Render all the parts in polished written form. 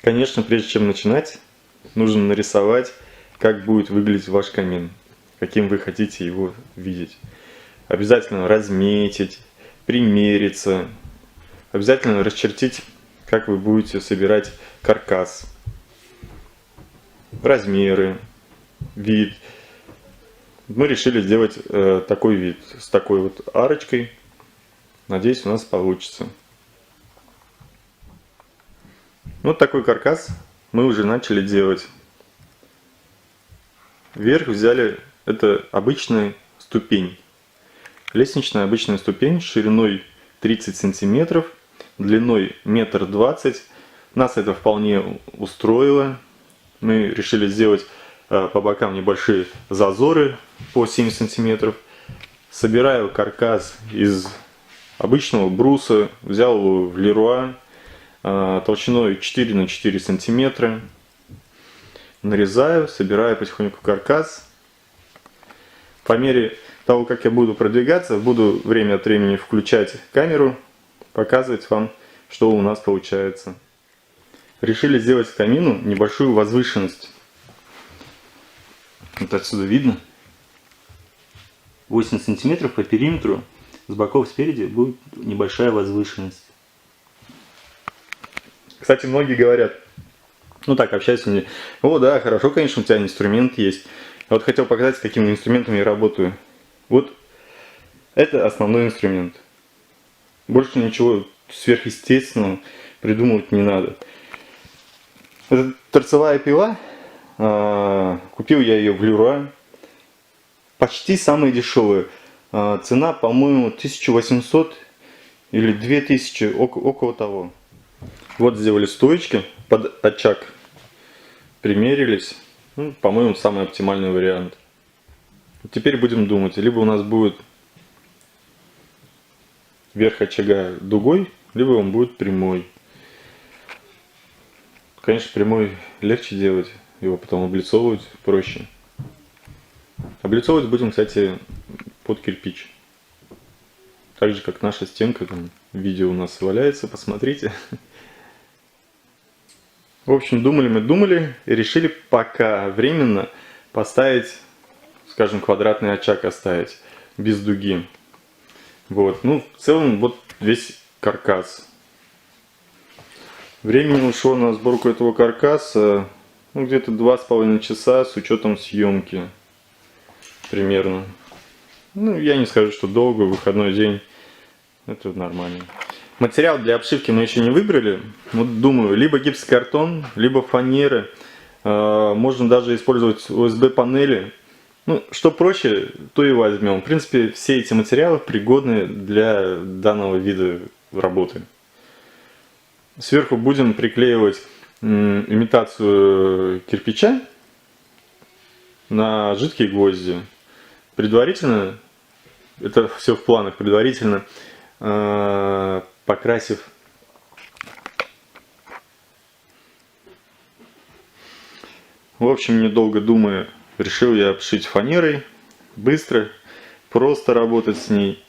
Конечно, прежде чем начинать, нужно нарисовать, как будет выглядеть ваш камин, каким вы хотите его видеть. Обязательно разметить, примериться, обязательно расчертить, как вы будете собирать каркас, размеры, вид. Мы решили сделать такой вид, с такой вот арочкой. Надеюсь, у нас получится. Вот такой каркас мы уже начали делать. Вверх взяли, это обычная ступень. Лестничная обычная ступень шириной 30 сантиметров, длиной 1,20 м. Нас это вполне устроило. Мы решили сделать по бокам небольшие зазоры по 7 сантиметров. Собираю каркас из обычного бруса, взял его в Леруа толщиной 4 на 4 сантиметра. Нарезаю, собираю потихоньку каркас. По мере того, как я буду продвигаться, буду время от времени включать камеру, показывать вам, что у нас получается. Решили сделать к камину небольшую возвышенность. Вот отсюда видно. 8 сантиметров по периметру, с боков спереди будет небольшая возвышенность. Кстати, многие говорят, ну так, общаюсь с ними, о да, хорошо, конечно, у тебя инструмент есть. Я вот хотел показать, с какими инструментами я работаю. Вот это основной инструмент. Больше ничего сверхъестественного придумывать не надо. Это торцевая пила. Купил я ее в Леруа. Почти самая дешевая. Цена, по-моему, 1800 или 2000, около того. Вот сделали стоечки под очаг. Примерились. Ну, по-моему, самый оптимальный вариант. Теперь будем думать. Либо у нас будет верх очага дугой, либо он будет прямой. Конечно, прямой легче делать. Его потом облицовывать проще. Облицовывать будем, кстати, под кирпич. Так же, как наша стенка. Там видео у нас валяется, посмотрите. В общем, думали и решили пока временно поставить, скажем, квадратный очаг оставить, без дуги. Вот, ну, в целом, вот весь каркас. Времени ушло на сборку этого каркаса, ну, где-то 2,5 часа с учетом съемки. Примерно. Ну, я не скажу, что долго, выходной день. Это нормально. Материал для обшивки мы еще не выбрали. Вот думаю, либо гипсокартон, либо фанеры. Можно даже использовать USB-панели. Ну, что проще, то и возьмем. В принципе, все эти материалы пригодны для данного вида работы. Сверху будем приклеивать имитацию кирпича на жидкие гвозди. Предварительно, это все в планах, предварительно покрасив в общем, недолго думая, решил я обшить фанерой. Быстро, просто работать с ней.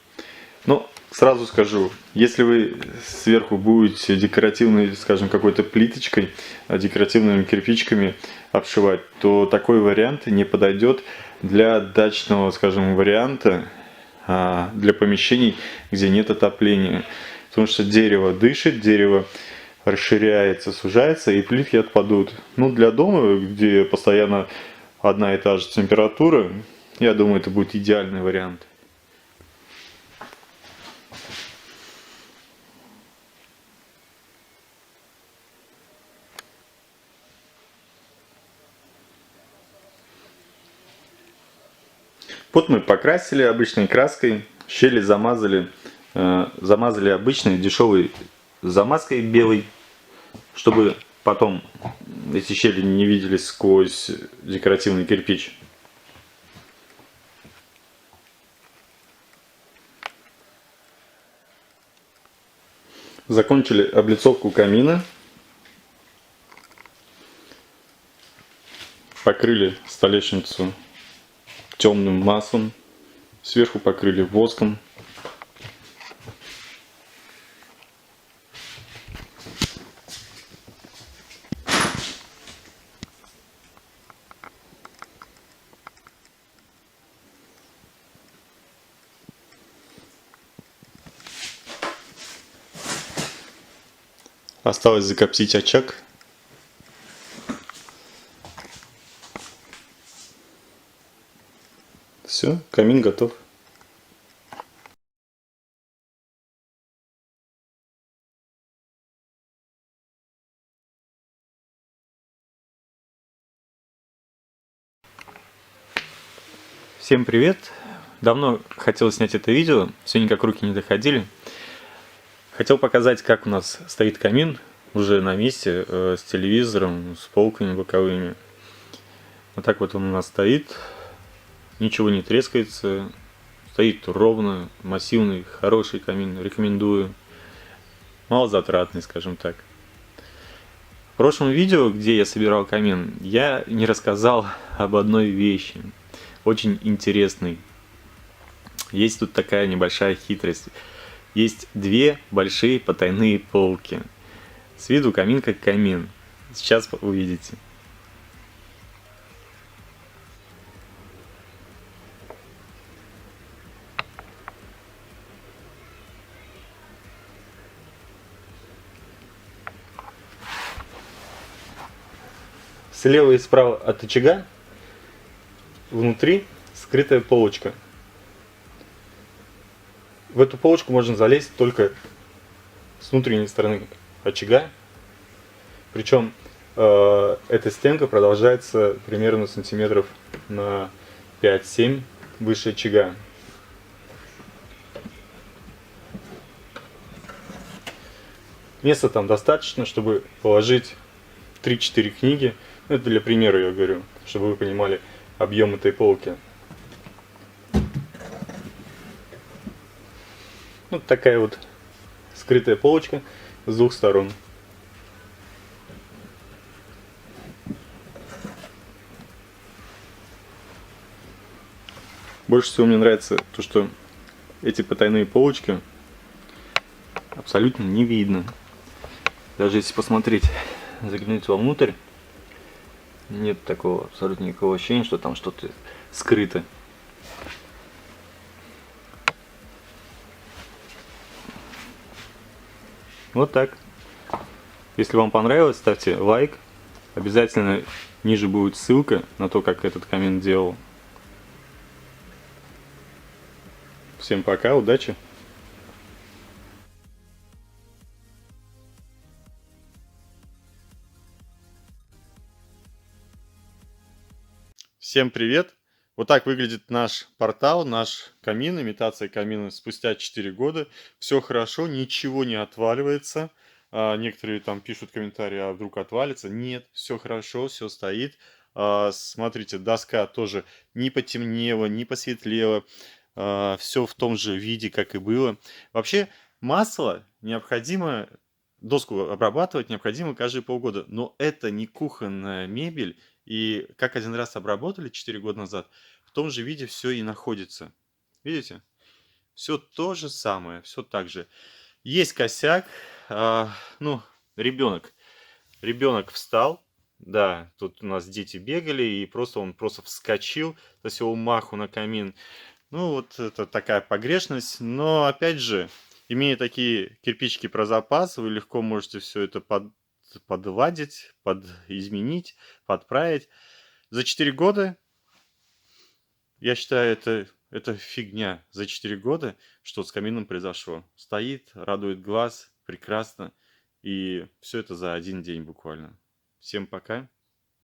Но сразу скажу, если вы сверху будете декоративной, скажем, какой-то плиточкой, декоративными кирпичиками обшивать, то такой вариант не подойдет для дачного, скажем, варианта, для помещений, где нет отопления. Потому что дерево дышит, дерево расширяется, сужается, и плитки отпадут. Ну, для дома, где постоянно одна и та же температура, я думаю, это будет идеальный вариант. Вот мы покрасили обычной краской, щели замазали, обычной дешевой замазкой белой, чтобы потом эти щели не виделись сквозь декоративный кирпич. Закончили облицовку камина. Покрыли столешницу темным маслом. Сверху покрыли воском. Осталось закоптить очаг. Все, камин готов. Всем привет! Давно хотел снять это видео, все никак руки не доходили. Хотел показать, как у нас стоит камин уже на месте, с телевизором, с полками боковыми. Вот так вот он у нас стоит, ничего не трескается, стоит ровно, массивный, хороший камин, рекомендую. Малозатратный, скажем так. В прошлом видео, где я собирал камин, я не рассказал об одной вещи, очень интересной. Есть тут такая небольшая хитрость. Есть две большие потайные полки. С виду камин как камин. Сейчас увидите. Слева и справа от очага внутри скрытая полочка. В эту полочку можно залезть только с внутренней стороны очага. Причем эта стенка продолжается примерно сантиметров на 5-7 выше очага. Места там достаточно, чтобы положить 3-4 книги. Это для примера я говорю, чтобы вы понимали объем этой полки. Вот такая вот скрытая полочка с двух сторон. Больше всего мне нравится то, что эти потайные полочки абсолютно не видно. Даже если посмотреть, заглянуть вовнутрь, нет такого абсолютно никакого ощущения, что там что-то скрыто. Вот так. Если вам понравилось, ставьте лайк. Обязательно ниже будет ссылка на то, как этот камин делал. Всем пока, удачи! Всем привет! Вот так выглядит наш портал, наш камин, имитация камина спустя 4 года. Все хорошо, ничего не отваливается. Некоторые там пишут комментарии, а вдруг отвалится. Нет, все хорошо, все стоит. Смотрите, доска тоже не потемнела, не посветлела. Все в том же виде, как и было. Вообще, масло необходимо, доску обрабатывать необходимо каждые полгода. Но это не кухонная мебель. И как один раз обработали 4 года назад, в том же виде все и находится. Видите? Все то же самое, все так же. Есть косяк, ну, ребенок. Ребенок встал, да, тут у нас дети бегали, и он просто вскочил со всего маху на камин. Ну, вот это такая погрешность, но опять же, имея такие кирпичики про запас, вы легко можете все это подладить, изменить, подправить. За 4 года, я считаю, это фигня. За 4 года, что с камином произошло. Стоит, радует глаз, прекрасно. И все это за один день буквально. Всем пока.